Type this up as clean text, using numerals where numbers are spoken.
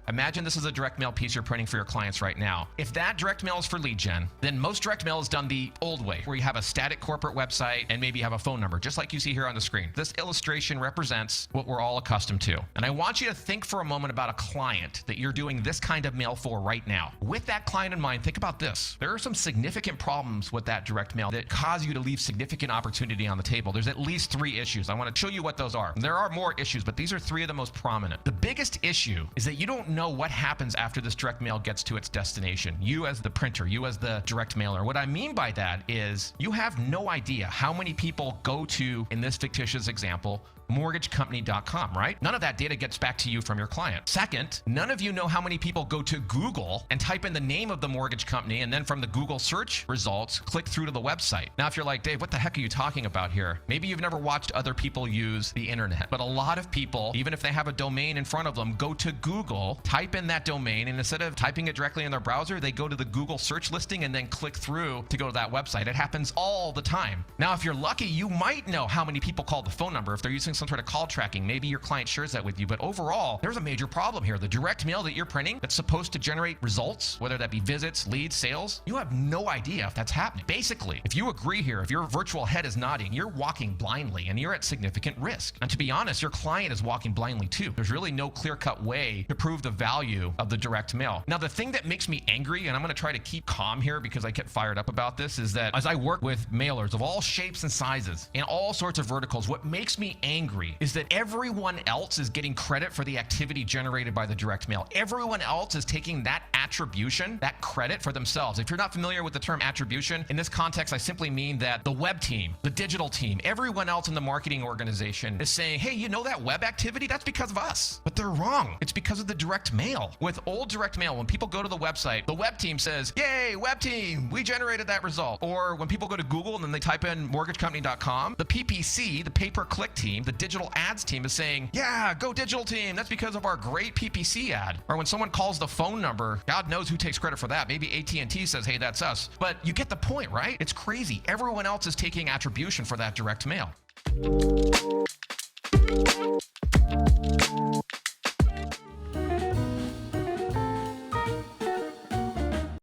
Imagine this is a direct mail piece you're printing for your clients right now. If that direct mail is for lead gen, then most direct mail is done the old way, where you have a static corporate website and maybe you have a phone number, just like you see here on the screen. This illustration represents what we're all accustomed to. And I want you to think for a moment about a client that you're doing this kind of mail for right now. With that client in mind, think about this. There are some significant problems with that direct mail that cause you to leave significant opportunity on the table. There's at least 3 issues. I want to show you what those are. There are more issues, but these are 3 of the most prominent. The biggest issue is that you don't know what happens after this direct mail gets to its destination. You as the printer, you as the direct mailer. What I mean by that is you have no idea how many people go to, in this fictitious example, mortgagecompany.com, right? None of that data gets back to you from your client. Second, none of you know how many people go to Google and type in the name of the mortgage company, and then from the Google search results, click through to the website. Now, if you're like, Dave, what the heck are you talking about here? Maybe you've never watched other people use the internet, but a lot of people, even if they have a domain in front of them, go to Google, type in that domain, and instead of typing it directly in their browser, they go to the Google search listing and then click through to go to that website. It happens all the time. Now, if you're lucky, you might know how many people called the phone number if they're using some sort of call tracking. Maybe your client shares that with you, but overall, there's a major problem here. The direct mail that you're printing that's supposed to generate results, whether that be visits, leads, sales, you have no idea if that's happening. Basically, if you agree here, if your virtual head is nodding, you're walking blindly and you're at significant risk. And to be honest, your client is walking blindly too. There's really no clear-cut way to prove the value of the direct mail. Now, the thing that makes me angry, and I'm going to try to keep calm here because I get fired up about this, is that as I work with mailers of all shapes and sizes in all sorts of verticals, what makes me angry is that everyone else is getting credit for the activity generated by the direct mail. Everyone else is taking that attribution, that credit for themselves. If you're not familiar with the term attribution, in this context, I simply mean that the web team, the digital team, everyone else in the marketing organization is saying, hey, you know that web activity? That's because of us. But they're wrong. It's because of the direct mail. With old direct mail, when people go to the website, the web team says, yay, web team, we generated that result. Or when people go to Google and then they type in mortgagecompany.com, the PPC, the pay-per-click team, the digital ads team is saying, yeah, go digital team. That's because of our great PPC ad. Or when someone calls the phone number, God knows who takes credit for that. Maybe AT&T says, hey, that's us. But you get the point, right? It's crazy. Everyone else is taking attribution for that direct mail.